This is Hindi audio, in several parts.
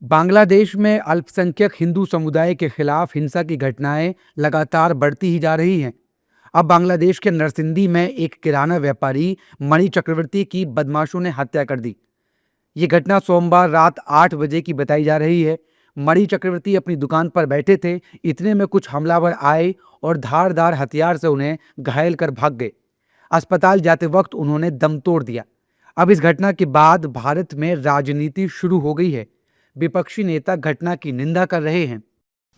बांग्लादेश में अल्पसंख्यक हिंदू समुदाय के खिलाफ हिंसा की घटनाएं लगातार बढ़ती ही जा रही हैं। अब बांग्लादेश के नरसिंदी में एक किराना व्यापारी मणि चक्रवर्ती की बदमाशों ने हत्या कर दी। ये घटना सोमवार रात 8 बजे की बताई जा रही है। मणि चक्रवर्ती अपनी दुकान पर बैठे थे, इतने में कुछ हमलावर आए और धारदार हथियार से उन्हें घायल कर भाग गए। अस्पताल जाते वक्त उन्होंने दम तोड़ दिया। अब इस घटना के बाद भारत में राजनीति शुरू हो गई है। विपक्षी नेता घटना की निंदा कर रहे हैं।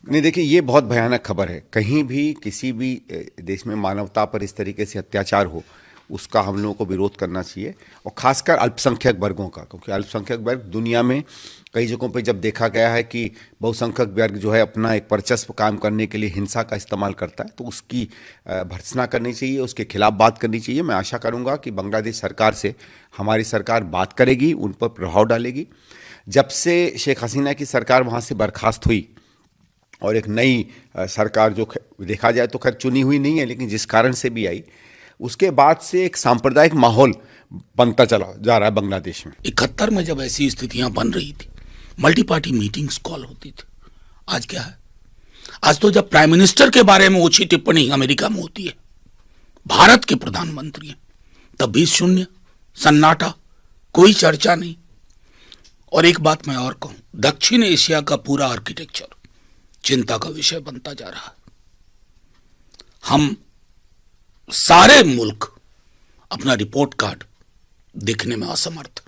नहीं, देखिए, ये बहुत भयानक खबर है। कहीं भी किसी भी देश में मानवता पर इस तरीके से अत्याचार हो, उसका हम लोगों को विरोध करना चाहिए, और खासकर अल्पसंख्यक वर्गों का, क्योंकि अल्पसंख्यक वर्ग दुनिया में कई जगहों पे जब देखा गया है कि बहुसंख्यक वर्ग जो है अपना एक वर्चस्व काम करने के लिए हिंसा का इस्तेमाल करता है, तो उसकी भर्त्सना करनी चाहिए, उसके खिलाफ बात करनी चाहिए। मैं आशा करूंगा कि बांग्लादेश सरकार से हमारी सरकार बात करेगी, उन पर प्रभाव डालेगी। जब से शेख हसीना की सरकार वहाँ से बर्खास्त हुई और एक नई सरकार, जो देखा जाए तो खैर चुनी हुई नहीं है, लेकिन जिस कारण से भी आई, उसके बाद से एक सांप्रदायिक माहौल बनता चला जा रहा है बांग्लादेश में। 71 में जब ऐसी स्थितियां बन रही थी, मल्टी पार्टी मीटिंग्स कॉल होती थी। आज क्या है? आज तो जब प्राइम मिनिस्टर के बारे में ऊंची टिप्पणी अमेरिका में होती है, भारत के प्रधानमंत्री हैं, तब भी शून्य, सन्नाटा, कोई चर्चा नहीं। और एक बात मैं और कहूं, दक्षिण एशिया का पूरा आर्किटेक्चर चिंता का विषय बनता जा रहा है। हम सारे मुल्क अपना रिपोर्ट कार्ड देखने में असमर्थ,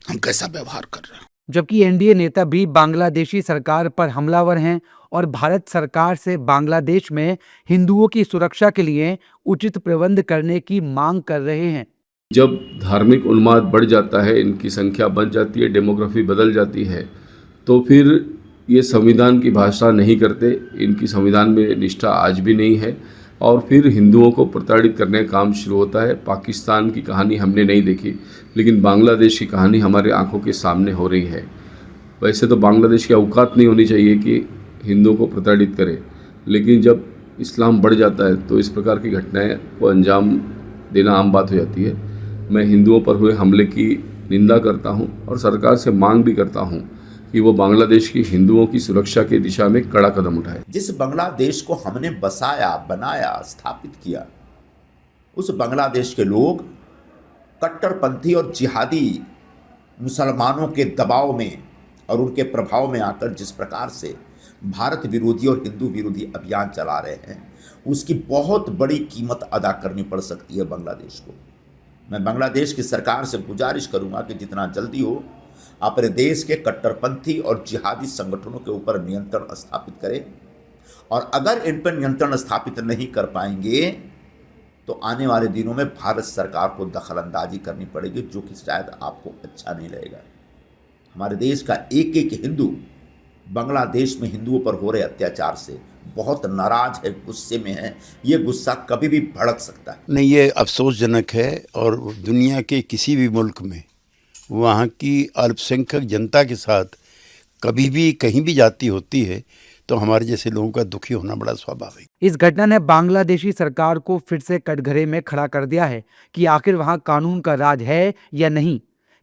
हम कैसा व्यवहार कर रहे हैं। जबकि एनडीए नेता भी बांग्लादेशी सरकार पर हमलावर हैं और भारत सरकार से बांग्लादेश में हिंदुओं की सुरक्षा के लिए उचित प्रबंध करने की मांग कर रहे हैं। जब धार्मिक उन्माद बढ़ जाता है, इनकी संख्या बढ़ जाती है, डेमोग्राफी बदल जाती है, तो फिर ये संविधान की भाषा नहीं करते। इनकी संविधान में निष्ठा आज भी नहीं है, और फिर हिंदुओं को प्रताड़ित करने का काम शुरू होता है। पाकिस्तान की कहानी हमने नहीं देखी, लेकिन बांग्लादेश की कहानी हमारे आंखों के सामने हो रही है। वैसे तो बांग्लादेश की औकात नहीं होनी चाहिए कि हिंदुओं को प्रताड़ित करे, लेकिन जब इस्लाम बढ़ जाता है तो इस प्रकार की घटनाएं को अंजाम देना आम बात हो जाती है। मैं हिंदुओं पर हुए हमले की निंदा करता हूं और सरकार से मांग भी करता हूं कि वो बांग्लादेश की हिंदुओं की सुरक्षा की दिशा में कड़ा कदम उठाए। जिस बांग्लादेश को हमने बसाया, बनाया, स्थापित किया, उस बांग्लादेश के लोग कट्टरपंथी और जिहादी मुसलमानों के दबाव में और उनके प्रभाव में आकर जिस प्रकार से भारत विरोधी और हिंदू विरोधी अभियान चला रहे हैं, उसकी बहुत बड़ी कीमत अदा करनी पड़ सकती है बांग्लादेश को। मैं बांग्लादेश की सरकार से गुजारिश करूंगा कि जितना जल्दी हो अपने देश के कट्टरपंथी और जिहादी संगठनों के ऊपर नियंत्रण स्थापित करें, और अगर इन पर नियंत्रण स्थापित नहीं कर पाएंगे तो आने वाले दिनों में भारत सरकार को दखलंदाजी करनी पड़ेगी, जो कि शायद आपको अच्छा नहीं लगेगा। हमारे देश का एक एक हिंदू बांग्लादेश में हिंदुओं पर हो रहे अत्याचार से बहुत नाराज है, गुस्से में है। ये गुस्सा कभी भी भड़क सकता है। नहीं, ये अफसोसजनक है, और दुनिया के किसी भी मुल्क में वहाँ की अल्पसंख्यक जनता के साथ कभी भी कहीं भी जाती होती है तो हमारे जैसे लोगों का दुखी होना बड़ा स्वाभाविक। इस घटना ने बांग्लादेशी सरकार को फिर से कटघरे में खड़ा कर दिया है कि आखिर वहाँ कानून का राज है या नहीं।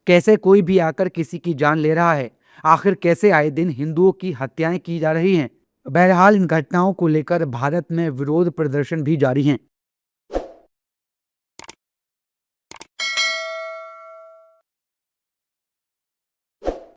कैसे कोई भी आकर किसी की जान ले रहा है, आखिर कैसे आए दिन हिंदुओं की हत्याएं की जा रही हैं। बहरहाल इन घटनाओं को लेकर भारत में विरोध प्रदर्शन भी जारी हैं।